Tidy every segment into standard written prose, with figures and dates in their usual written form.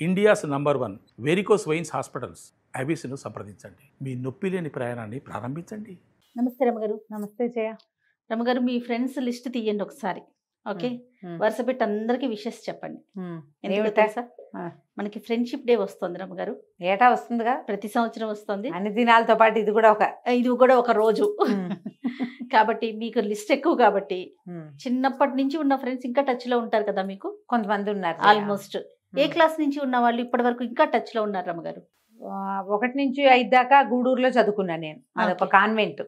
India's number 1 varicose veins hospitals ఐబీసీను సంప్రదించండి. మీ నొప్పి లేని ప్రయాణాన్ని ప్రారంభించండి. నమస్తే రమగారు. నమస్తే జయ. రమగారు, మీ ఫ్రెండ్స్ లిస్ట్ తీయండి ఒకసారి. ఓకే, వరుస పెట్టి అందరికి విషెస్ చెప్పండి. ఎందుకో తెలుసా, మనకి ఫ్రెండ్షిప్ డే వస్తుంది రమగారు. ఏటా వస్తుందిగా, ప్రతి సంవత్సరం వస్తుంది. అన్ని దినాలతో పాటు ఇది కూడా ఒక రోజు. కాబట్టి మీకు లిస్ట్ ఎక్కువ కాబట్టి చిన్నప్పటి నుంచి ఉన్న ఫ్రెండ్స్ ఇంకా టచ్ లో ఉంటారు కదా. మీకు కొంతమంది ఉన్నారు ఆల్మోస్ట్. ఏ క్లాస్ నుంచి ఉన్న వాళ్ళు ఇప్పటి వరకు ఇంకా టచ్ లో ఉన్నారు రమగారు? 1 నుంచి 5 దాకా గూడూరులో చదువుకున్నాను నేను. అదొక కాన్వెంట్.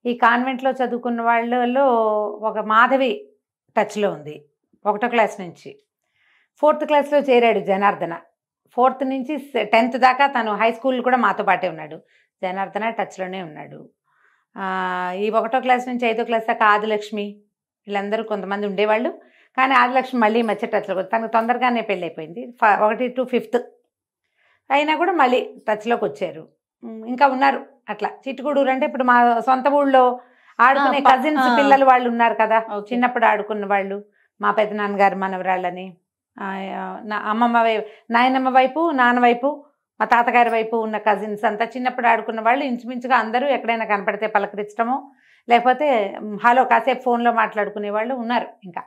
ఈ కాన్వెంట్లో చదువుకున్న వాళ్ళలో ఒక మాధవి టచ్లో ఉంది 1వ క్లాస్ నుంచి. 4th క్లాస్లో చేరాడు జనార్దన. 4th నుంచి 10th దాకా తను హై స్కూల్ కూడా మాతో పాటే ఉన్నాడు. జనార్దన టచ్లోనే ఉన్నాడు. ఈ 1వ క్లాస్ నుంచి 5వ క్లాస్ దాకా ఆదిలక్ష్మి, వీళ్ళందరూ కొంతమంది ఉండేవాళ్ళు. కానీ ఆదిలక్ష్మి మళ్ళీ మధ్య టచ్లో, తనకు తొందరగానే పెళ్ళి అయిపోయింది. 1 to 5th అయినా కూడా మళ్ళీ టచ్లోకి వచ్చారు. ఇంకా ఉన్నారు అట్లా. చిట్టుగూడూరు అంటే ఇప్పుడు మా సొంత ఊళ్ళో ఆడుకునే కజిన్స్ పిల్లలు వాళ్ళు ఉన్నారు కదా, చిన్నప్పుడు ఆడుకున్న వాళ్ళు. మా పెద్దనాన్నగారు మనవరాళ్ళని, అమ్మమ్మ నాయనమ్మ వైపు, నాన్న వైపు, మా తాతగారి వైపు ఉన్న కజిన్స్ అంతా చిన్నప్పుడు ఆడుకున్న వాళ్ళు ఇంచుమించుగా అందరూ ఎక్కడైనా కనపడితే పలకరించడమో, లేకపోతే హలో కాసేపు ఫోన్లో మాట్లాడుకునే వాళ్ళు ఉన్నారు. ఇంకా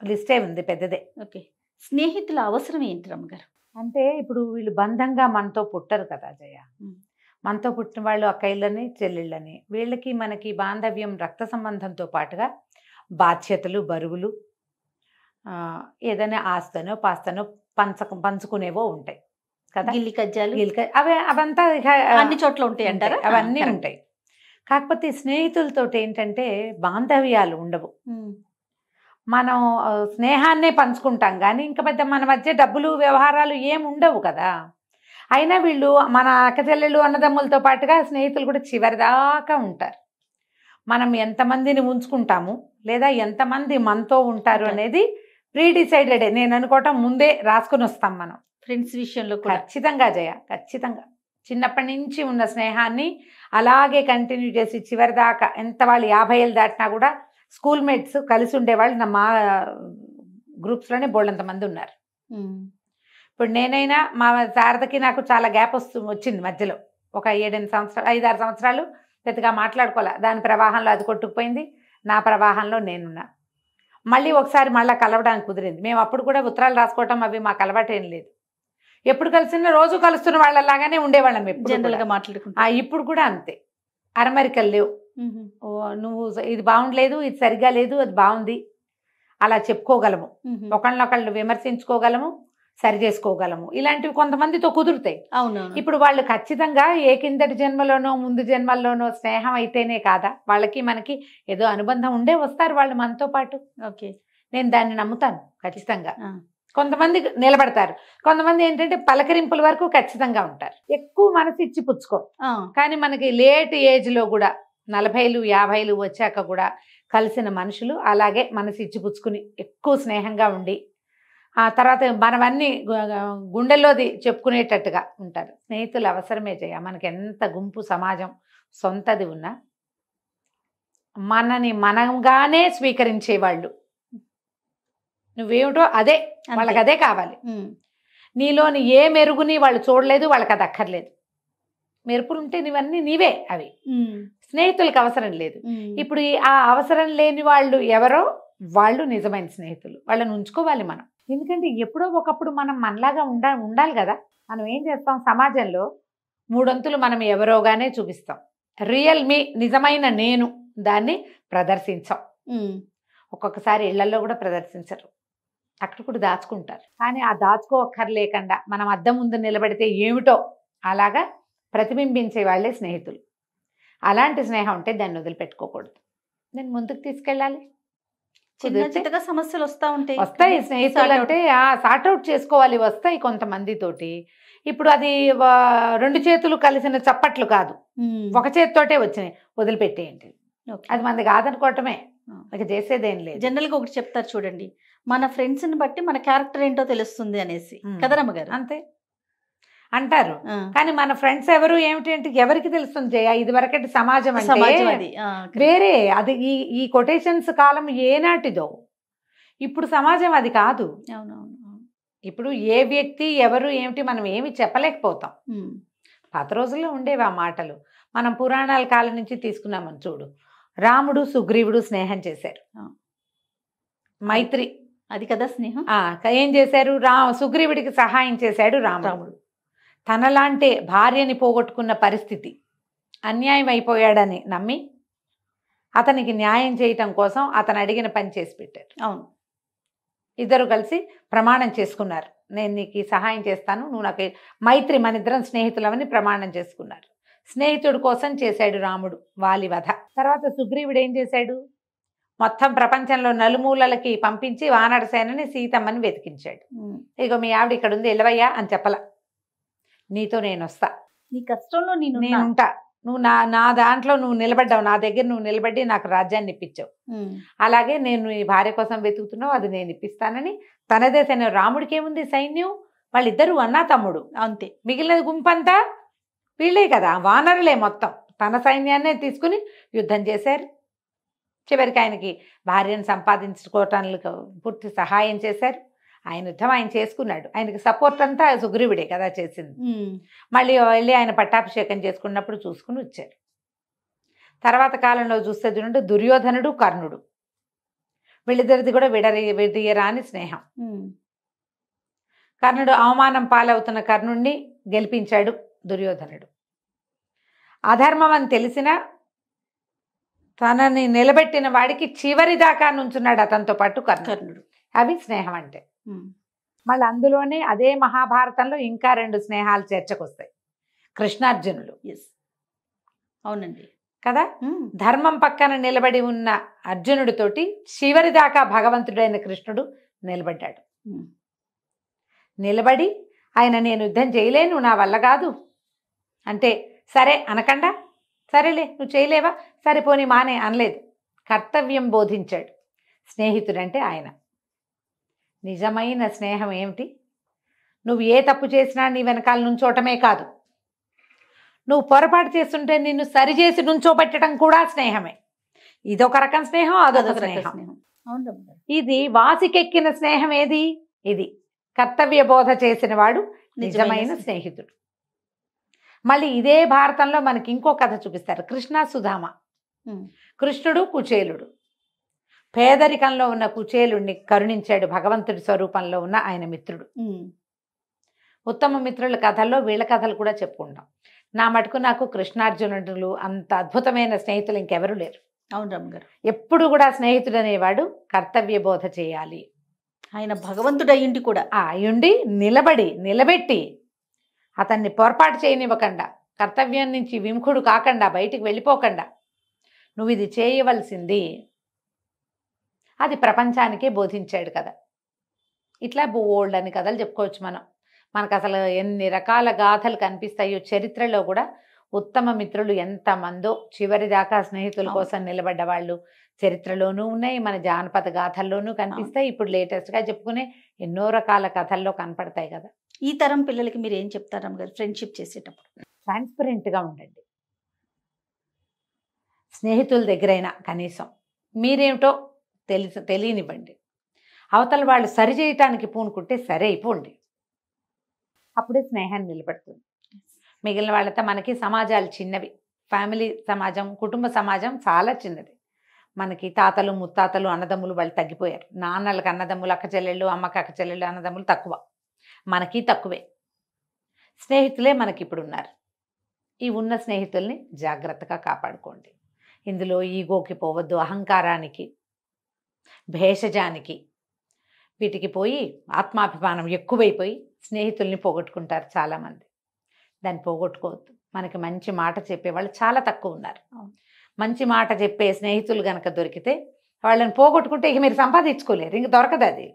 లిస్టే ఉంది, పెద్దదే. ఓకే, స్నేహితుల అవసరం ఏంటి రమ్మగారు? అంటే ఇప్పుడు వీళ్ళు బంధంగా మనతో పుట్టరు కదా జయ. మనతో పుట్టిన వాళ్ళు అక్కయ్యలని, చెల్లెళ్ళని. వీళ్ళకి మనకి బాంధవ్యం రక్త సంబంధంతో పాటుగా బాధ్యతలు, బరువులు, ఏదైనా ఆస్తనో పాస్తనో పంచుకునేవో ఉంటాయి కదా. గిల్లి కజ్జాలు, అవంతా అన్ని చోట్ల ఉంటాయి అంటారా? అవన్నీ ఉంటాయి. కాకపోతే స్నేహితులతో ఏంటంటే బాంధవ్యాలు ఉండవు. మనం స్నేహాన్నే పంచుకుంటాం కానీ ఇంకా పెద్ద మన మధ్య డబ్బులు వ్యవహారాలు ఏం ఉండవు కదా. అయినా వీళ్ళు మన అక్కచెల్లెళ్ళు అన్నదమ్ములతో పాటుగా స్నేహితులు కూడా చివరిదాకా ఉంటారు. మనం ఎంతమందిని ఉంచుకుంటాము లేదా ఎంతమంది మనతో ఉంటారు అనేది ప్రీ డిసైడెడ్. నేను అనుకోవటం ముందే రాసుకుని వస్తాం మనం ఫ్రెండ్స్ విషయంలో. ఖచ్చితంగా జయ, ఖచ్చితంగా చిన్నప్పటి నుంచి ఉన్న స్నేహాన్ని అలాగే కంటిన్యూ చేసి చివరిదాకా, ఎంత వాళ్ళు 50 ఏళ్ళు దాటినా కూడా స్కూల్ మేట్స్ కలిసి ఉండేవాళ్ళు మా గ్రూప్స్లోనే బోళ్ళంతమంది ఉన్నారు. ఇప్పుడు నేనైనా మా శారదకి నాకు చాలా గ్యాప్ వచ్చింది మధ్యలో. ఒక 7-8 సంవత్సరాలు, 5-6 సంవత్సరాలు పెద్దగా మాట్లాడుకోలే. దాని ప్రవాహంలో అది కొట్టుకుపోయింది, నా ప్రవాహంలో నేనున్నా. మళ్ళీ ఒకసారి మళ్ళీ కలవడానికి కుదిరింది. మేము అప్పుడు కూడా ఉత్తరాలు రాసుకోవటం అవి మాకు అలవాటు ఏం లేదు. ఎప్పుడు కలిసినా రోజు కలుస్తున్న వాళ్ళలాగానే ఉండేవాళ్ళం జనరల్గా మాట్లాడుకుంటా. ఇప్పుడు కూడా అంతే, అరమరికలు లేవు. నువ్వు ఇది బాగుండలేదు, ఇది సరిగా లేదు, అది బాగుంది, అలా చెప్పుకోగలము. ఒకళ్ళనొకళ్ళు విమర్శించుకోగలము, సరి చేసుకోగలము. ఇలాంటివి కొంతమందితో కుదురుతాయి. అవును. ఇప్పుడు వాళ్ళు ఖచ్చితంగా ఏ కిందటి జన్మలోనో ముందు జన్మల్లోనో స్నేహం అయితేనే కాదా, వాళ్ళకి మనకి ఏదో అనుబంధం ఉండే వస్తారు వాళ్ళు మనతో పాటు. ఓకే, నేను దాన్ని నమ్ముతాను ఖచ్చితంగా. కొంతమంది నిలబడతారు, కొంతమంది ఏంటంటే పలకరింపుల వరకు ఖచ్చితంగా ఉంటారు. ఎక్కువ మనసు ఇచ్చి పుచ్చుకో. కానీ మనకి లేట్ ఏజ్లో కూడా 40లు 50లు వచ్చాక కూడా కలిసిన మనుషులు అలాగే మనసు ఇచ్చి పుచ్చుకుని ఎక్కువ స్నేహంగా ఉండి ఆ తర్వాత మనవన్నీ గుండెల్లోది చెప్పుకునేటట్టుగా ఉంటారు. స్నేహితులు అవసరమే చేయ. మనకి ఎంత గుంపు సమాజం సొంతది ఉన్నా మనని మనంగానే స్వీకరించేవాళ్ళు, నువ్వేమిటో అదే వాళ్ళకి అదే కావాలి. నీలోని ఏ మెరుగుని వాళ్ళు చూడలేదు, వాళ్ళకి అది అక్కర్లేదు. మెరుపులు ఉంటే నీవన్నీ నీవే, అవి స్నేహితులకు అవసరం లేదు. ఇప్పుడు ఆ అవసరం లేని వాళ్ళు ఎవరో వాళ్ళు నిజమైన స్నేహితులు. వాళ్ళని ఉంచుకోవాలి మనం. ఎందుకంటే ఎప్పుడో ఒకప్పుడు మనం మనలాగా ఉండాలి కదా. మనం ఏం చేస్తాం, సమాజంలో 3 అంతులు మనం ఎవరోగానే చూపిస్తాం. రియల్ మీ, నిజమైన నేను, దాన్ని ప్రదర్శించాం. ఒక్కొక్కసారి ఇళ్లలో కూడా ప్రదర్శించరు, అక్కడ కూడా దాచుకుంటారు. కానీ ఆ దాచుకోక్కర్లేకుండా మనం అద్దం ముందు నిలబడితే ఏమిటో అలాగా ప్రతిబింబించే వాళ్ళే స్నేహితులు. అలాంటి స్నేహం ఉంటే దాన్ని వదిలిపెట్టుకోకూడదు. నేను ముందుకు తీసుకెళ్ళాలి. చిన్నగా సమస్యలు వస్తాయి స్నేహితులు అంటే సార్ట్అవుట్ చేసుకోవాలి. వస్తాయి కొంతమందితోటి. ఇప్పుడు అది 2 చేతులు కలిసిన చప్పట్లు కాదు, ఒక చేతితోటే వచ్చినాయి, వదిలిపెట్టేయండి. అది మనది కాదనుకోవటమే, ఇక చేసేదేం లేదు. జనరల్గా ఒకటి చెప్తారు చూడండి, మన ఫ్రెండ్స్ని బట్టి మన క్యారెక్టర్ ఏంటో తెలుస్తుంది అనేసి కదా రమ్మగారు. అంతే అంటారు. కానీ మన ఫ్రెండ్స్ ఎవరు ఏమిటి అంటే ఎవరికి తెలుస్తుంది జయ. ఇది వరకటి సమాజం అంటే వేరే. అది ఈ కొటేషన్స్ కాలం ఏనాటిదో, ఇప్పుడు సమాజం అది కాదు. అవునవును. ఇప్పుడు ఏ వ్యక్తి ఎవరు ఏమిటి మనం ఏమి చెప్పలేకపోతాం. పాత రోజుల్లో ఉండేవి ఆ మాటలు. మనం పురాణాల కాలం నుంచి తీసుకున్నామని చూడు. రాముడు సుగ్రీవుడు స్నేహం చేశారు, మైత్రి. అది కదా స్నేహం. ఏం చేశారు? సుగ్రీవుడికి సహాయం చేశాడు రాముడు. తనలాంటి భార్యని పోగొట్టుకున్న పరిస్థితి, అన్యాయం అయిపోయాడని నమ్మి అతనికి న్యాయం చేయటం కోసం అతను అడిగిన పని చేసి పెట్టారు. అవును. ఇద్దరు కలిసి ప్రమాణం చేసుకున్నారు, నేను నీకు సహాయం చేస్తాను, నువ్వు నాకు మైత్రి, మన ఇద్దరం స్నేహితులమని ప్రమాణం చేసుకున్నారు. స్నేహితుడి కోసం చేశాడు రాముడు వాలి వధ. తర్వాత సుగ్రీవుడు ఏం చేశాడు? మొత్తం ప్రపంచంలో నలుమూలలకి పంపించి వానర సేనని సీతమ్మని వెతికించాడు. ఇగో మీ ఆవిడ ఇక్కడ ఉంది, ఎల్లవయ్యా అని చెప్పల, నీతో నేను వస్తా, నీ కష్టంలో నేనుంటా, నువ్వు నా దాంట్లో నువ్వు నిలబడ్డావు, నా దగ్గర నువ్వు నిలబడి నాకు రాజ్యాన్ని ఇప్పించావు, అలాగే నేను నీ భార్య కోసం వెతుకుతున్నావు, అది నేను ఇప్పిస్తానని తనదే సైన్యం. రాముడికి ఏముంది సైన్యం? వాళ్ళిద్దరూ అన్నా తమ్ముడు అంతే. మిగిలిన గుంపంతా వీళ్ళే కదా, వానరులే మొత్తం. తన సైన్యాన్నే తీసుకుని యుద్ధం చేశారు. చివరికి ఆయనకి భార్యను సంపాదించుకోవటానికి పూర్తి సహాయం చేశారు. ఆయన యుద్ధం ఆయన చేసుకున్నాడు. ఆయనకి సపోర్ట్ అంతా సుగ్రీవుడే కదా చేసింది. మళ్ళీ వెళ్ళి ఆయన పట్టాభిషేకం చేసుకున్నప్పుడు చూసుకుని వచ్చారు. తర్వాత కాలంలో చూస్తే చూడండి, దుర్యోధనుడు కర్ణుడు, వీళ్ళిద్దరిది కూడా విడదీయరాని స్నేహం. కర్ణుడు అవమానం పాలవుతున్న కర్ణుడిని గెలిపించాడు దుర్యోధనుడు. అధర్మం అని తెలిసినా తనని నిలబెట్టిన వాడికి చివరి దాకా నుంచున్నాడు అతనితో పాటు కర్ణుడు. అవి స్నేహం అంటే. మళ్ళీ అందులోనే అదే మహాభారతంలో ఇంకా 2 స్నేహాలు చర్చకొస్తాయి, కృష్ణార్జునులు. అవునండి కదా. ధర్మం పక్కన నిలబడి ఉన్న అర్జునుడితోటి చివరి దాకా భగవంతుడైన కృష్ణుడు నిలబడ్డాడు. నిలబడి ఆయన నేను యుద్ధం చేయలేను, నా వల్ల కాదు అంటే, సరే అనకుండా, సరేలే నువ్వు చేయలేవా, సరిపోని మానే అనలేదు. కర్తవ్యం బోధించాడు. స్నేహితుడంటే ఆయన. నిజమైన స్నేహం ఏమిటి? నువ్వు ఏ తప్పు చేసినా నీ వెనకాల నుంచోటమే కాదు, నువ్వు పొరపాటు చేస్తుంటే నిన్ను సరిచేసి నుంచోబెట్టడం కూడా స్నేహమే. ఇదొక రకం స్నేహం, అదొక స్నేహం. ఇది వాసికెక్కిన స్నేహం ఏది? ఇది కర్తవ్య బోధ చేసిన వాడు నిజమైన స్నేహితుడు. మళ్ళీ ఇదే భారతంలో మనకి ఇంకో కథ చూపిస్తారు, కృష్ణ సుధామ. కృష్ణుడు కుచేలుడు. పేదరికంలో ఉన్న కుచేలుడిని కరుణించాడు భగవంతుడి స్వరూపంలో ఉన్న ఆయన మిత్రుడు. ఉత్తమ మిత్రుల కథల్లో వీళ్ళ కథలు కూడా చెప్పుకుంటాం. నా మటుకు నాకు కృష్ణార్జునుడు అంత అద్భుతమైన స్నేహితులు ఇంకెవరూ లేరు. అవును రమ్మగారు. ఎప్పుడు కూడా స్నేహితుడు అనేవాడు కర్తవ్య బోధ చేయాలి. ఆయన భగవంతుడు అయ్యుండి కూడా అయ్యుండి నిలబెట్టి అతన్ని పొరపాటు చేయనివ్వకుండా, కర్తవ్యం నుంచి విముఖుడు కాకుండా, బయటికి వెళ్ళిపోకుండా, నువ్వు ఇది చేయవలసింది, అది ప్రపంచానికే బోధించాడు కదా. ఇట్లా బోల్డ్ అని కథలు చెప్పుకోవచ్చు మనం. మనకు అసలు ఎన్ని రకాల గాథలు కనిపిస్తాయో చరిత్రలో కూడా. ఉత్తమ మిత్రులు ఎంతమందో చివరి దాకా స్నేహితుల కోసం నిలబడ్డ వాళ్ళు చరిత్రలోనూ ఉన్నాయి, మన జానపద గాథల్లోనూ కనిపిస్తాయి. ఇప్పుడు లేటెస్ట్గా చెప్పుకునే ఎన్నో రకాల కథల్లో కనపడతాయి కదా. ఈ తరం పిల్లలకి మీరు ఏం చెప్తారు అమ్మగారు ఫ్రెండ్షిప్ చేసేటప్పుడు? ట్రాన్స్పరెంట్గా ఉండండి. స్నేహితుల దగ్గరైనా కనీసం మీరేమిటో తెలియనివ్వండి. అవతల వాళ్ళు సరి చేయటానికి పూనుకుంటే సరే అయిపోండి, అప్పుడే స్నేహాన్ని నిలబడుతుంది. మిగిలిన వాళ్ళతో మనకి సమాజాలు చిన్నవి. ఫ్యామిలీ సమాజం, కుటుంబ సమాజం చాలా చిన్నది. మనకి తాతలు ముత్తాతలు అన్నదమ్ములు వాళ్ళు తగ్గిపోయారు. నాన్నలకు అన్నదమ్ములు, అక్క చెల్లెళ్ళు, అమ్మకి అక్క చెల్లెళ్ళు, అన్నదమ్ములు తక్కువ. మనకి తక్కువే. స్నేహితులే మనకి ఇప్పుడు ఉన్నారు. ఈ ఉన్న స్నేహితుల్ని జాగ్రత్తగా కాపాడుకోండి. ఇందులో ఈగోకి పోవద్దు, అహంకారానికి, భేషజానికి, వీటికి పోయి ఆత్మాభిమానం ఎక్కువైపోయి స్నేహితుల్ని పోగొట్టుకుంటారు చాలామంది. దాన్ని పోగొట్టుకోవద్దు. మనకి మంచి మాట చెప్పేవాళ్ళు చాలా తక్కువ ఉన్నారు. మంచి మాట చెప్పే స్నేహితులు కనుక దొరికితే వాళ్ళని పోగొట్టుకుంటే ఇక మీరు సంపాదించుకోలేరు, ఇంక దొరకదు. అది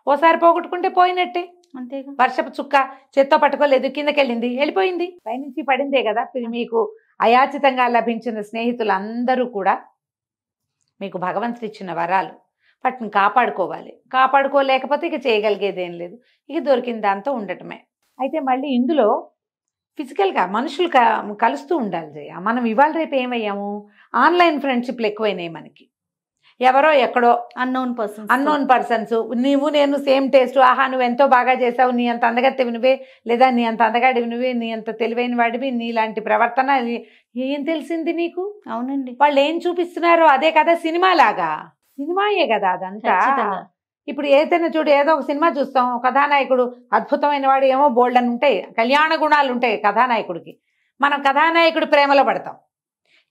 ఓసారి పోగొట్టుకుంటే పోయినట్టే. అంతేగా. వర్షపు చుక్క చేత్తో పట్టుకోలేదు, కిందకెళ్ళింది, వెళ్ళిపోయింది, పైనుంచి పడిందే కదా. మీకు అయాచితంగా లభించిన స్నేహితులు అందరూ కూడా మీకు భగవంతుడు ఇచ్చిన వరాలు. వాటిని కాపాడుకోవాలి. కాపాడుకోలేకపోతే ఇక చేయగలిగేది ఏం లేదు, ఇక దొరికిన దాంతో ఉండటమే. అయితే మళ్ళీ ఇందులో ఫిజికల్గా మనుషులు కలుస్తూ ఉండాలి జయ. మనం ఇవాళ రేపు ఏమయ్యాము, ఆన్లైన్ ఫ్రెండ్షిప్లు ఎక్కువైనాయి మనకి. ఎవరో ఎక్కడో అన్నోన్ పర్సన్స్ నువ్వు నేను సేమ్ టేస్ట్, ఆహా నువ్వు ఎంతో బాగా చేసావు, నీ అంత అందగత్తెవి నువ్వే, లేదా నీ అంత అందగాడివి నువ్వే, నీ అంత తెలివైన వాడివి, నీలాంటి ప్రవర్తన ఏం తెలిసింది నీకు? అవునండి. వాళ్ళు ఏం చూపిస్తున్నారో అదే కదా సినిమా లాగా. సినిమాయే కదా అదంతా. ఇప్పుడు ఏదైనా చూడు, ఏదో ఒక సినిమా చూస్తాం, కథానాయకుడు అద్భుతమైన వాడు, ఏమో బోల్డ్ అని ఉంటాయి, కళ్యాణ గుణాలు ఉంటాయి కథానాయకుడికి, మనం కథానాయకుడి ప్రేమలో పడతాం.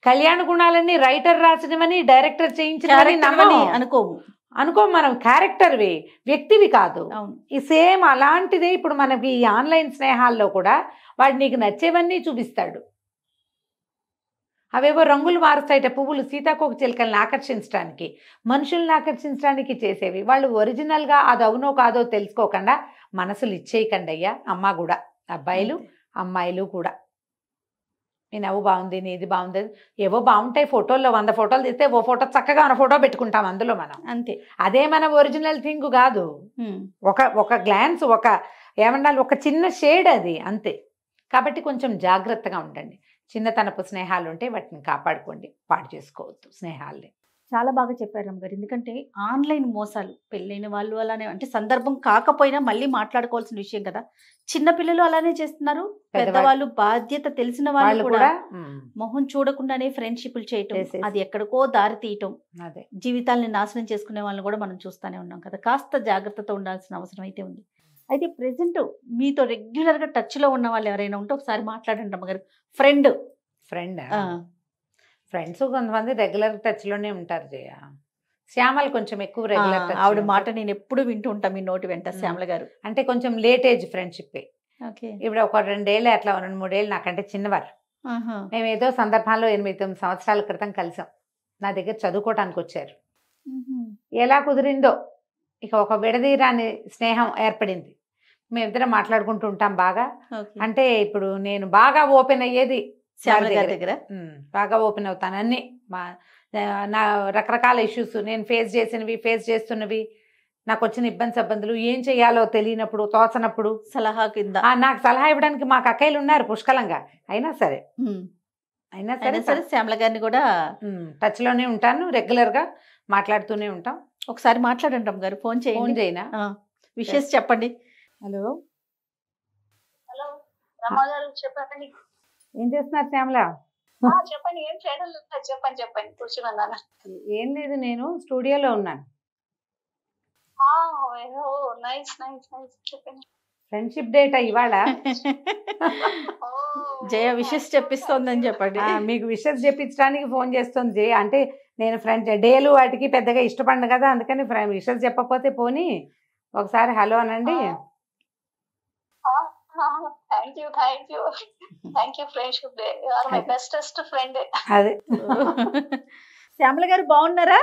కళ్యాణ గుణాలన్నీ రైటర్ రాసినవని, డైరెక్టర్ చేయించినవని అనుకోము మనం. క్యారెక్టర్వి, వ్యక్తివి కాదు. ఈ సేమ్ అలాంటిదే ఇప్పుడు మనకి ఈ ఆన్లైన్ స్నేహాల్లో కూడా వాడు నీకు నచ్చేవన్నీ చూపిస్తాడు. అవేవో రంగులు మారుస్తాయిట, పువ్వులు సీతాకోక చిలుకల్ని ఆకర్షించడానికి, మనుషుల్ని ఆకర్షించడానికి చేసేవి. వాళ్ళు ఒరిజినల్గా అది అవునో కాదో తెలుసుకోకుండా మనసులు ఇచ్చేయకండి అయ్యా. అమ్మ కూడా, అబ్బాయిలు అమ్మాయిలు కూడా. నీ నవ్వు బాగుంది, నీది బాగుంది, ఏవో బాగుంటాయి ఫోటోల్లో, 100 ఫోటోలు తీస్తే ఓ ఫోటో చక్కగా ఉన్న ఫోటో పెట్టుకుంటాం అందులో మనం, అంతే. అదే మన ఒరిజినల్ థింగ్ కాదు. ఒక గ్లాన్స్, ఒక ఏమన్నా ఒక చిన్న షేడ్ అది, అంతే. కాబట్టి కొంచెం జాగ్రత్తగా ఉండండి. చిన్నతనపు స్నేహాలు ఉంటే వాటిని కాపాడుకోండి, పాడు చేసుకోవద్దు స్నేహాల్ని. చాలా బాగా చెప్పారు అమ్మగారు. ఎందుకంటే ఆన్లైన్ మోసాలు, పెళ్ళైన వాళ్ళు అలానే, అంటే సందర్భం కాకపోయినా మళ్ళీ మాట్లాడుకోవాల్సిన విషయం కదా. చిన్నపిల్లలు అలానే చేస్తున్నారు, పెద్దవాళ్ళు, బాధ్యత తెలిసిన వాళ్ళు కూడా మొహం చూడకుండానే ఫ్రెండ్షిప్లు చేయటం, అది ఎక్కడికో దారి తీయటం, జీవితాలని నాశనం చేసుకునే వాళ్ళని కూడా మనం చూస్తూనే ఉన్నాం కదా. కాస్త జాగ్రత్తతో ఉండాల్సిన అవసరం అయితే ఉంది. అయితే ప్రెసెంట్ మీతో రెగ్యులర్గా టచ్లో ఉన్న వాళ్ళు ఎవరైనా ఉంటే ఒకసారి మాట్లాడండి అమ్మగారు. ఫ్రెండ్స్ కొంతమంది రెగ్యులర్ టచ్లోనే ఉంటారు జయ. శ్యామల కొంచెం ఎక్కువ రెగ్యులర్ టచ్. ఆవిడ మాట నేను ఎప్పుడు వింటూ ఉంటాను మీ నోటి వెంట, శ్యామల గారు. అంటే కొంచెం లేట్ ఏజ్ ఫ్రెండ్షిప్. ఇప్పుడు ఒక 2 ఏళ్ళు అట్లా, 2-3 ఏళ్ళు నాకంటే చిన్నవారు. మేము ఏదో సందర్భాల్లో 8-9 సంవత్సరాల క్రితం కలిసాం. నా దగ్గర చదువుకోవటానికి వచ్చారు. ఎలా కుదిరిందో ఇక ఒక విడదీరాని స్నేహం ఏర్పడింది. మేమిద్దరం మాట్లాడుకుంటూ ఉంటాం బాగా. అంటే ఇప్పుడు నేను బాగా ఓపెన్ అయ్యేది శ్యామల గారి దగ్గర, బాగా ఓపెన్ అవుతాను. అన్ని నా రకరకాల ఇష్యూస్, నేను ఫేస్ చేస్తున్నవి, నాకు వచ్చిన ఇబ్బందులు, ఏం చేయాలో తెలియనప్పుడు, తోచనప్పుడు సలహా కింద నాకు సలహా ఇవ్వడానికి మాకు అక్కయ్యలు ఉన్నారు పుష్కలంగా. అయినా సరే శ్యామల గారిని కూడా టచ్ లోనే ఉంటాను, రెగ్యులర్ గా మాట్లాడుతూనే ఉంటాం. ఒకసారి మాట్లాడండి అమ్మగారు, ఫోన్ చేయనా, విషెస్ చెప్పండి. హలో రమాగారు చెప్పండి. ఏం చేస్తున్నారు శ్యామల? చెప్పండి. ఏం చేయడం లేదు, చెప్పండి కూర్చున్నాను. ఏం లేదు, నేను స్టూడియోలో ఉన్నాను. చెప్పండి. ఫ్రెండ్షిప్ డేట్ ఇవాళ. జయ విషెస్ చెప్పిస్తోందని చెప్పండి. మీకు విషెస్ చెప్పించడానికి ఫోన్ చేస్తుంది జయ. అంటే నేను ఫ్రెండ్ డేలు వాటికి పెద్దగా ఇష్టపడను కదా, అందుకని విషెస్ చెప్పకపోతే పోనీ ఒకసారి హలో అనండి. Friendship day, you are my bestest friend. అదే. శ్యామల గారు బాగున్నారా?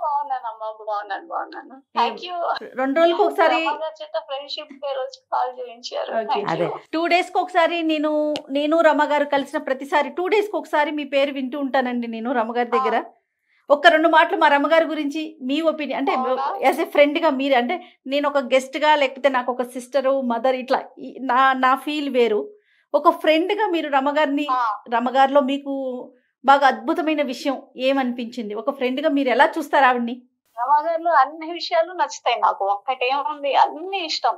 బాగున్నానమ్మా, బాగున్నాను. Thank you. 2 రోజులకు ఒకసారి ఫ్రెండ్షిప్ డే రోజు కాల్ చేయించారు. 2 డేస్కి ఒకసారి నేను రమ్మగారు కలిసిన ప్రతిసారి 2 డేస్కి ఒకసారి మీ పేరు వింటూ ఉంటానండి నేను రమ్మగారి దగ్గర. ఒక్క 2 మాటలు మా రమ్మగారి గురించి మీ ఒపీనియన్, అంటే యాజ్ ఏ ఫ్రెండ్గా మీరు, అంటే నేను ఒక గెస్ట్గా, లేకపోతే నాకు ఒక సిస్టరు, మదర్, ఇట్లా నా ఫీల్ వేరు. ఒక ఫ్రెండ్గా మీరు రమ్మగారిలో మీకు బాగా అద్భుతమైన విషయం ఏమనిపించింది? ఒక ఫ్రెండ్గా మీరు ఎలా చూస్తారు ఆవిడ్ని? రమ్మగారిలో అన్ని విషయాలు నచ్చుతాయి నాకు. ఒక్కటేముంది, అన్ని ఇష్టం.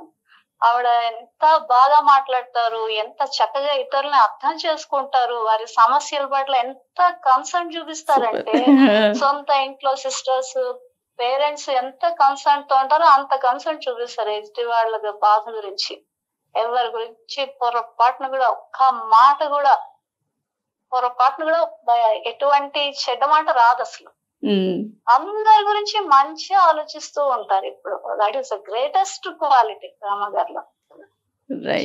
ఆవిడ ఎంత బాగా మాట్లాడతారు, ఎంత చక్కగా ఇతరులని అర్థం చేసుకుంటారు, వారి సమస్యల పట్ల ఎంత కన్సర్న్ చూపిస్తారంటే, సొంత ఇంట్లో సిస్టర్స్, పేరెంట్స్ ఎంత కన్సర్న్ తో ఉంటారో అంత కన్సర్న్ చూపిస్తారు ఎదుటి వాళ్ళ బాధ గురించి. ఎవరి గురించి పొరపాటును కూడా, ఒక్క మాట కూడా, ఎటువంటి చెడ్డ మాట రాదు అసలు. అందరి గురించి మంచిగా ఆలోచిస్తూ ఉంటారు. ఇప్పుడు that is the greatest quality రామగారిలో.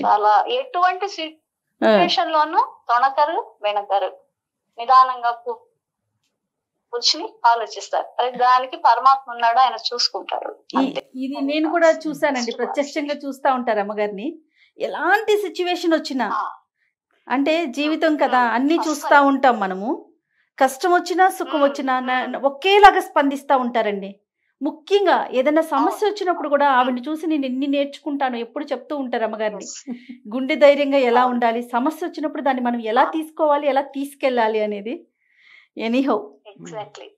చాలా ఎటువంటి సిచ్యువేషన్ లోనూ తొణకరు, వెనకరు, నిదానంగా కూర్చుని ఆలోచిస్తారు. అది దానికి పరమాత్మ ఉన్నాడు, ఆయన చూసుకుంటారు. ఇది నేను కూడా చూసానండి, ప్రత్యక్షంగా చూస్తా ఉంటారు అమ్మగారిని. ఎలాంటి సిచ్యువేషన్ వచ్చినా, అంటే జీవితం కదా, అన్ని చూస్తా ఉంటాం మనము. కష్టం వచ్చినా సుఖం వచ్చినా ఒకేలాగా స్పందిస్తూ ఉంటారండి. ముఖ్యంగా ఏదైనా సమస్య వచ్చినప్పుడు కూడా ఆవిడని చూసి నేను ఎన్ని నేర్చుకుంటాను ఎప్పుడు చెప్తూ ఉంటారు అమ్మగారిని. గుండె ధైర్యంగా ఎలా ఉండాలి, సమస్య వచ్చినప్పుడు దాన్ని మనం ఎలా తీసుకోవాలి, ఎలా తీసుకెళ్ళాలి అనేది. Anyhow exactly.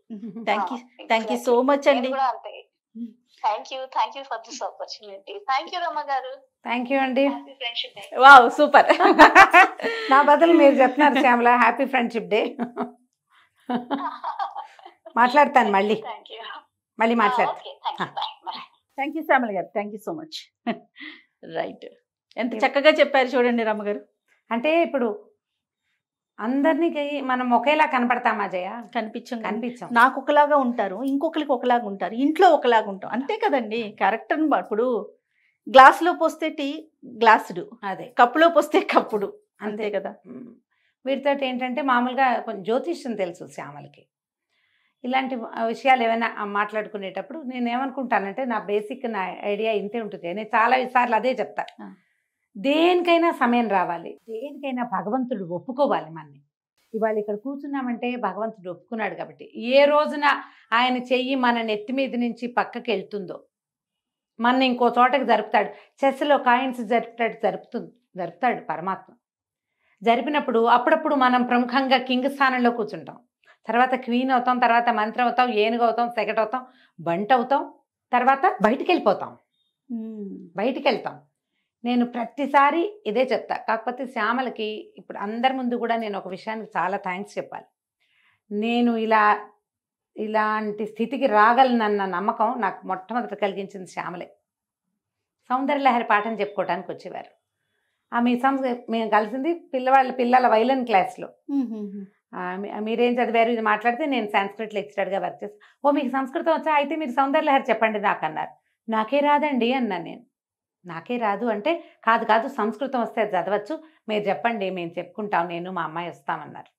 Thank you so much అండి. కూడా అంతే. Thank you for this opportunity. Thank you Rama గారు. థ్యాంక్ యూ అండి. Happy friendship day. Wow super. నా బదులు మీరు చెప్తున్నారు శ్యామల, హ్యాపీ ఫ్రెండ్షిప్ డే. మాట్లాడతాను మళ్ళీ మాట్లాడతాను. Okay, thank you. Bye. Thank you Shyamala garu, thank you so much. Right, ఎంత చక్కగా చెప్పారు చూడండి రమ్మగారు. అంటే ఇప్పుడు అందరినీ మనం ఒకేలా కనపడతామా జయ? కనిపించాం. నాకు ఒకలాగా ఉంటారు, ఇంకొకరికి ఒకలాగా ఉంటారు, ఇంట్లో ఒకలాగా ఉంటాం, అంతే కదండి. క్యారెక్టర్ ఇప్పుడు గ్లాసులో పోస్తే టీ గ్లాసుడు, అదే కప్పులో పోస్తే కప్పుడు, అంతే కదా. వీటితో ఏంటంటే మామూలుగా కొంచెం జ్యోతిష్యం తెలుసు శ్యామలకి. ఇలాంటి విషయాలు ఏమైనా మాట్లాడుకునేటప్పుడు నేను ఏమనుకుంటానంటే, నా బేసిక్ నా ఐడియా ఇంతే ఉంటుంది. నేను చాలా సార్లు అదే చెప్తా, దేనికైనా సమయం రావాలి, దేనికైనా భగవంతుడు ఒప్పుకోవాలి మనని. ఇవాళ ఇక్కడ కూర్చున్నామంటే భగవంతుడు ఒప్పుకున్నాడు కాబట్టి, ఏ రోజున ఆయన చెయ్యి మన నెత్తి మీద నుంచి పక్కకి వెళ్తుందో మన ఇంకో చోటకి జరుపుతాడు. చెస్లో కాయిన్స్ జరుపుతాడు పరమాత్మ. జరిపినప్పుడు అప్పుడప్పుడు మనం ప్రముఖంగా కింగ్ స్థానంలో కూర్చుంటాం, తర్వాత క్వీన్ అవుతాం, తర్వాత మంత్రి అవుతాం, ఏనుగు అవుతాం, సెకట్ అవుతాం, బంట అవుతాం, తర్వాత బయటికి వెళ్తాం. నేను ప్రతిసారి ఇదే చెప్తా. కాకపోతే శ్యామలకి ఇప్పుడు అందరి ముందు కూడా నేను ఒక విషయానికి చాలా థ్యాంక్స్ చెప్పాలి. నేను ఇలాంటి స్థితికి రాగలనన్న నమ్మకం నాకు మొట్టమొదట కలిగించింది శ్యామలే. సౌందర్యలహరి పాఠం చెప్పుకోవడానికి వచ్చేవారు. మేము కలిసింది పిల్లల వైలన్ క్లాస్లో. మీరేం చదివారు ఇది మాట్లాడితే నేను సంస్కృత్ లెక్చరర్గా వర్క్ చేస్తాను. ఓ మీకు సంస్కృతం వచ్చా, అయితే మీరు సౌందర్యలహరి చెప్పండి నాకు అన్నారు. నాకే రాదండి అన్నాను నేను. నాకే రాదు అంటే, కాదు సంస్కృతం వస్తే చదవచ్చు, మీరు చెప్పండి మేము చెప్పుకుంటాం, నేను మా అమ్మాయి వస్తామన్నారు.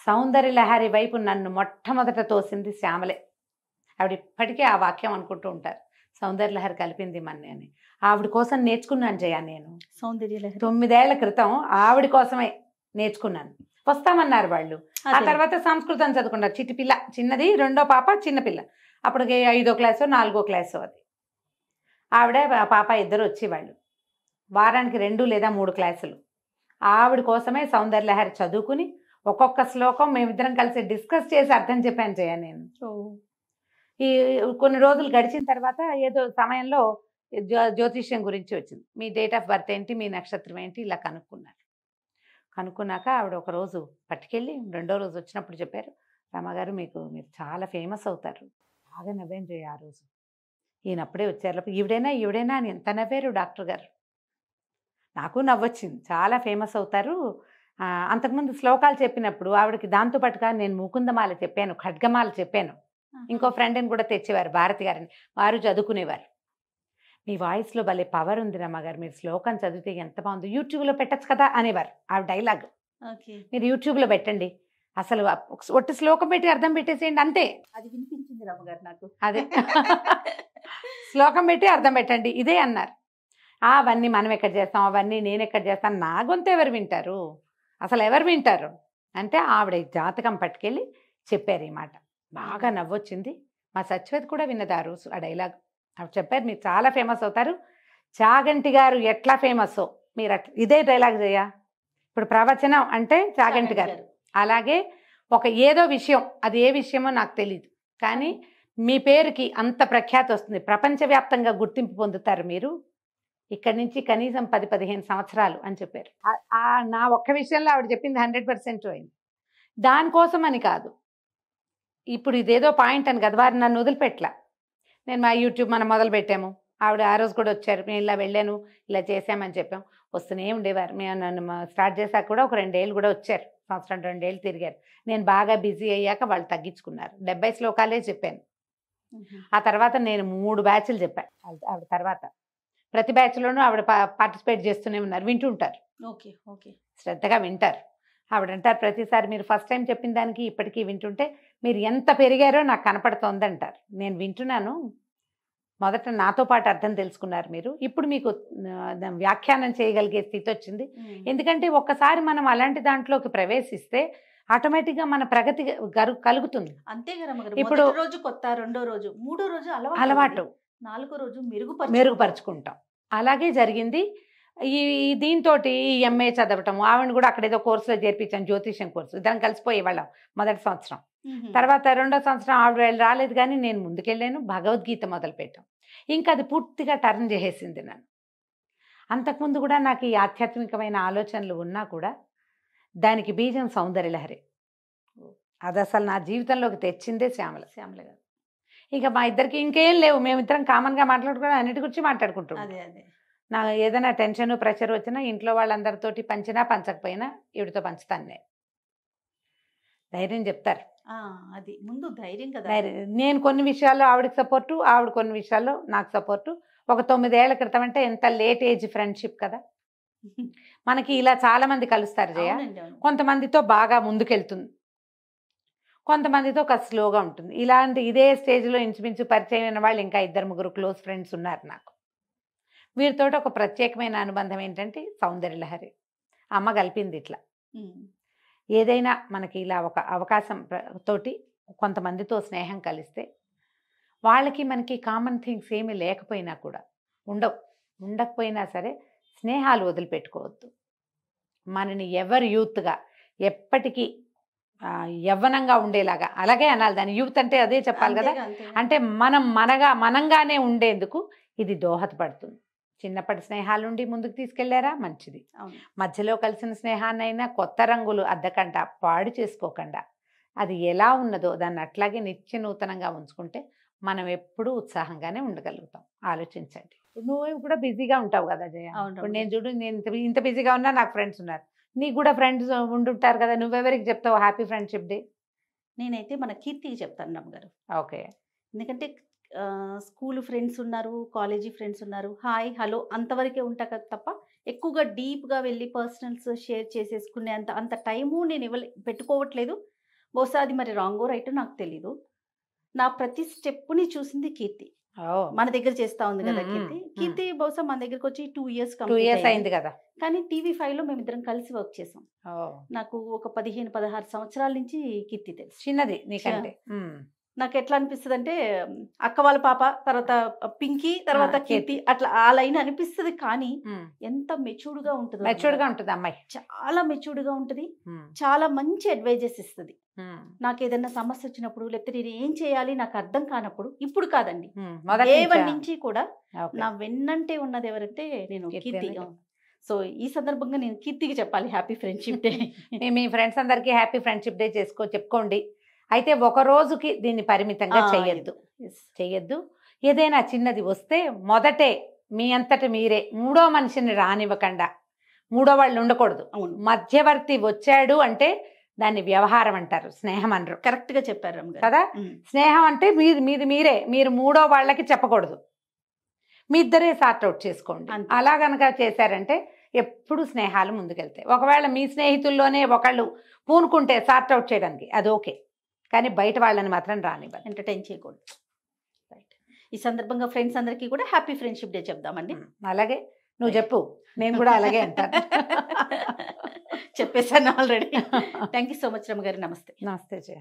సౌందర్యలహరి వైపు నన్ను మొట్టమొదట తోసింది శ్యామలే. ఆవిడ ఇప్పటికీ ఆ వాక్యం అనుకుంటూ ఉంటారు, సౌందర్యలహరి కలిపింది మన్ని అని. ఆవిడ కోసం నేర్చుకున్నాను జయ నేను. సౌందర్యలహరి 9 ఏళ్ల క్రితం ఆవిడ కోసమే నేర్చుకున్నాను. వస్తామన్నారు వాళ్ళు. ఆ తర్వాత సంస్కృతం చదువుకున్నారు. చిట్టిపిల్ల చిన్నది, రెండో పాప చిన్నపిల్ల, అప్పటికి 5వ క్లాసో 4వ క్లాసో. అది ఆవిడ పాప ఇద్దరు వచ్చేవాళ్ళు, వారానికి 2 లేదా 3 క్లాసులు. ఆవిడ కోసమే సౌందర్యలహరి చదువుకుని ఒక్కొక్క శ్లోకం మేమిద్దరం కలిసి డిస్కస్ చేసి అర్థం చెప్పాను జయ నేను. ఈ కొన్ని రోజులు గడిచిన తర్వాత ఏదో సమయంలో జ్యోతిష్యం గురించి వచ్చింది. మీ డేట్ ఆఫ్ బర్త్ ఏంటి, మీ నక్షత్రం ఏంటి, ఇలా కనుక్కున్నాక ఆవిడ ఒక రోజు పట్టుకెళ్ళి 2వ రోజు వచ్చినప్పుడు చెప్పారు, రమ్మగారు మీరు చాలా ఫేమస్ అవుతారు. బాగా నవ్వాను జయ ఆ రోజు. ఈయనప్పుడే వచ్చారు, ఈవిడైనా అని ఎంత నవ్వారు డాక్టర్ గారు. నాకు నవ్వొచ్చింది, చాలా ఫేమస్ అవుతారు. అంతకుముందు శ్లోకాలు చెప్పినప్పుడు ఆవిడకి దాంతోపాటుగా నేను ముకుందమాల చెప్పాను, ఖడ్గమాల చెప్పాను. ఇంకో ఫ్రెండ్ని కూడా తెచ్చేవారు, భారతి గారిని, వారు చదువుకునేవారు. మీ వాయిస్లో భలే పవర్ ఉంది రమ్మగారు, మీరు శ్లోకం చదివితే ఎంత బాగుంది, యూట్యూబ్లో పెట్టచ్చు కదా అనేవారు. ఆ డైలాగ్ మీరు యూట్యూబ్లో పెట్టండి, అసలు ఒట్టి శ్లోకం పెట్టి అర్థం పెట్టేసేయండి అంతే. అది వినిపించింది రమ్మగారు నాకు. అదే శ్లోకం పెట్టి అర్థం పెట్టండి ఇదే అన్నారు. అవన్నీ మనం ఎక్కడ చేస్తాం, అవన్నీ నేను ఎక్కడ చేస్తాను, నా గొంతు ఎవరు వింటారు, అసలు ఎవరు వింటారు అంటే ఆవిడ జాతకం పట్టుకెళ్ళి చెప్పారు ఈ మాట. బాగా నవ్వొచ్చింది. మా సత్యవతి కూడా విన్నది ఆ రోజు ఆ డైలాగ్. ఆవిడ చెప్పారు, మీరు చాలా ఫేమస్ అవుతారు, చాగంటి గారు ఎట్లా ఫేమస్ మీరు అట్లా. ఇదే డైలాగ్ చేయ ఇప్పుడు ప్రవచనం అంటే చాగంటి గారు. అలాగే ఒక ఏదో విషయం, అది ఏ విషయమో నాకు తెలియదు, కానీ మీ పేరుకి అంత ప్రఖ్యాతి వస్తుంది, ప్రపంచవ్యాప్తంగా గుర్తింపు పొందుతారు మీరు ఇక్కడి నుంచి కనీసం 10-15 సంవత్సరాలు అని చెప్పారు. నా ఒక్క విషయంలో ఆవిడ చెప్పింది 100% అయింది. దానికోసం అని కాదు, ఇప్పుడు ఇదేదో పాయింట్ అని కదా, వారు నన్ను వదిలిపెట్టలా. నేను మా యూట్యూబ్ మనం మొదలు పెట్టాము, ఆవిడ ఆ రోజు కూడా వచ్చారు, మేము ఇలా వెళ్ళాను, ఇలా చేసామని చెప్పాం, వస్తూనే ఉండేవారు. మేము నన్ను స్టార్ట్ చేశాక కూడా ఒక 2 ఏళ్ళు కూడా వచ్చారు, 1-2 ఏళ్ళు తిరిగారు. నేను బాగా బిజీ అయ్యాక వాళ్ళు తగ్గించుకున్నారు. 70 శ్లోకాలే చెప్పాను. ఆ తర్వాత నేను 3 బ్యాచ్లు చెప్పాను ఆవిడ తర్వాత. ప్రతి బ్యాచ్లోనూ ఆవిడ పార్టిసిపేట్ చేస్తూనే ఉన్నారు, వింటుంటారు, శ్రద్ధగా వింటారు. ఆవిడ అంటారు ప్రతిసారి, మీరు ఫస్ట్ టైం చెప్పిన దానికి ఇప్పటికీ వింటుంటే మీరు ఎంత పెరిగారో నాకు కనపడుతోంది అంటారు. నేను వింటున్నాను, మొదట నాతో పాటు అర్థం తెలుసుకున్నారు మీరు, ఇప్పుడు మీకు వ్యాఖ్యానం చేయగలిగే స్థితి వచ్చింది. ఎందుకంటే ఒక్కసారి మనం అలాంటి దాంట్లోకి ప్రవేశిస్తే ఆటోమేటిక్గా మన ప్రగతి కలుగుతుంది. అంతే కదా. ఇప్పుడు రోజు కొత్త, 2వ రోజు, 3వ రోజు అలవాటు, 4వ రోజు మెరుగుపరుచుకుంటాం. అలాగే జరిగింది. దీంతో ఈ ఎంఏ చదవటం, ఆవిడ కూడా అక్కడ ఏదో కోర్సులో చేర్పించాను, జ్యోతిష్యం కోర్సు. ఇద్దరం కలిసిపోయేవాళ్ళం మొదటి సంవత్సరం. తర్వాత రెండో సంవత్సరం ఆవిడ రాలేదు, కానీ నేను ముందుకెళ్ళాను, భగవద్గీత మొదలుపెట్టాం. ఇంకా అది పూర్తిగా టర్న్ చేసేసింది నన్ను. అంతకుముందు కూడా నాకు ఈ ఆధ్యాత్మికమైన ఆలోచనలు ఉన్నా కూడా దానికి బీజం సౌందర్యలహరి. అది అసలు నా జీవితంలోకి తెచ్చిందే శ్యామల గారు. ఇక మా ఇద్దరికి ఇంకేం లేవు, మేమిద్దరం కామన్గా మాట్లాడుకుని అన్నిటి గురించి మాట్లాడుకుంటాం. నాకు ఏదైనా టెన్షన్ ప్రెషర్ వచ్చినా ఇంట్లో వాళ్ళందరితోటి పంచినా పంచకపోయినా ఈవిడితో పంచుతాను నేను. ధైర్యం చెప్తారు, అది ముందు ధైర్యం కదా. నేను కొన్ని విషయాల్లో ఆవిడకి సపోర్టు, ఆవిడ కొన్ని విషయాల్లో నాకు సపోర్టు. ఒక 9 ఏళ్ల క్రితం అంటే ఎంత లేట్ ఏజ్ ఫ్రెండ్షిప్ కదా. మనకి ఇలా చాలా మంది కలుస్తారు జయ. కొంతమందితో బాగా ముందుకెళ్తుంది, కొంతమందితో ఒక స్లోగా ఉంటుంది. ఇదే స్టేజ్లో ఇంచుమించు పరిచయం అయిన వాళ్ళు ఇంకా 2-3 క్లోజ్ ఫ్రెండ్స్ ఉన్నారు నాకు. వీరితో ఒక ప్రత్యేకమైన అనుబంధం ఏంటంటే సౌందర్యలహరి. అమ్మ కలిపింది ఇట్లా. ఏదైనా మనకి ఇలా ఒక అవకాశం తోటి కొంతమందితో స్నేహం కలిస్తే వాళ్ళకి మనకి కామన్ థింగ్స్ ఏమీ లేకపోయినా కూడా ఉండకపోయినా సరే స్నేహాలు వదిలిపెట్టుకోవద్దు. మనని ఎవరు యూత్గా ఎప్పటికీ యవ్వనంగా ఉండేలాగా, అలాగే అనాలి దాన్ని, యూత్ అంటే అదే చెప్పాలి కదా. అంటే మనంగానే ఉండేందుకు ఇది దోహదపడుతుంది. చిన్నప్పటి స్నేహాలుండి ముందుకు తీసుకెళ్లారా మంచిది. మధ్యలో కలిసిన స్నేహాన్నైనా కొత్త రంగులు అద్దకుండా పాడు చేసుకోకుండా అది ఎలా ఉన్నదో దాన్ని అట్లాగే నిత్య నూతనంగా ఉంచుకుంటే మనం ఎప్పుడూ ఉత్సాహంగానే ఉండగలుగుతాం. ఆలోచించండి. నువ్వు కూడా బిజీగా ఉంటావు కదా జయ. ఇప్పుడు నేను చూడు, నేను ఇంత బిజీగా ఉన్నా నాకు ఫ్రెండ్స్ ఉన్నారు, నీకు కూడా ఫ్రెండ్స్ ఉండుంటారు కదా. నువ్వెవరికి చెప్తావు హ్యాపీ ఫ్రెండ్షిప్ డే? నేనైతే మన కీర్తికి చెప్తాను రమ్మగారు. ఓకే. ఎందుకంటే స్కూల్ ఫ్రెండ్స్ ఉన్నారు, కాలేజీ ఫ్రెండ్స్ ఉన్నారు, హాయ్ హలో అంతవరకే ఉంటా కదా తప్ప ఎక్కువగా డీప్గా వెళ్ళి పర్సనల్స్ షేర్ చేసేసుకునే అంత టైము నేను పెట్టుకోవట్లేదు. బహుశా అది మరి రాంగో రైట్ నాకు తెలీదు. నా ప్రతి స్టెప్ని చూసింది కీర్తి. మన దగ్గర చేస్తా ఉంది కదా కీర్తి బహుశా మన దగ్గరకు వచ్చి 2 years అయింది కదా. కానీ TV5లో మేమిద్దరం కలిసి వర్క్ చేసాం. నాకు ఒక 15-16 సంవత్సరాల నుంచి కీర్తి తెలుసు. చిన్నది నీకంటే. నాకు ఎట్లా అనిపిస్తుంది అంటే అక్క వాళ్ళ పాప, తర్వాత పింకీ, తర్వాత కీర్తి, అట్లా ఆ లైన్ అనిపిస్తుంది. కానీ ఎంత మెచ్యూర్డ్ గా ఉంటుంది అమ్మాయి, చాలా మెచ్యూర్డ్ గా ఉంటుంది, చాలా మంచి అడ్వైజెస్ ఇస్తుంది. నాకు ఏదైనా సమస్య వచ్చినప్పుడు, లేకపోతే నేను ఏం చేయాలి నాకు అర్థం కానప్పుడు, ఇప్పుడు కాదండి దేవరి నుంచి కూడా నా వెన్నంటే ఉన్నది ఎవరంటే నేను కీర్తి. సో ఈ సందర్భంగా నేను కీర్తికి చెప్పాలి హ్యాపీ ఫ్రెండ్షిప్ డే. మీ ఫ్రెండ్స్ అందరికీ హ్యాపీ ఫ్రెండ్షిప్ డే చెప్పుకోండి. అయితే ఒక రోజుకి దీన్ని పరిమితంగా చెయ్యొద్దు. ఏదైనా చిన్నది వస్తే మొదటే మీ అంతట మీరే మూడో మనిషిని రానివ్వకుండా, మూడో వాళ్ళు ఉండకూడదు. మధ్యవర్తి వచ్చాడు అంటే దాన్ని వ్యవహారం అంటారు, స్నేహం అనరు. కరెక్ట్ గా చెప్పారు కదా. స్నేహం అంటే మీరు మూడో వాళ్ళకి చెప్పకూడదు, మీ ఇద్దరే సార్ట్ అవుట్ చేసుకోండి. అలా గనక చేశారంటే ఎప్పుడు స్నేహాలు ముందుకెళ్తాయి. ఒకవేళ మీ స్నేహితుల్లోనే ఒకళ్ళు పూనుకుంటే సార్ట్ అవుట్ చేయడానికి అది ఓకే, కానీ బయట వాళ్ళని మాత్రం రానివ్వాలి, ఎంటర్టైన్ చేయకూడదు. రైట్. ఈ సందర్భంగా ఫ్రెండ్స్ అందరికీ కూడా హ్యాపీ ఫ్రెండ్షిప్ డే చెప్దామండి. అలాగే నువ్వు చెప్పు, నేను కూడా అలాగే అంటాను. చెప్పేశాను already. Thank you so much రమ్మ గారు. నమస్తే. నమస్తే జయ.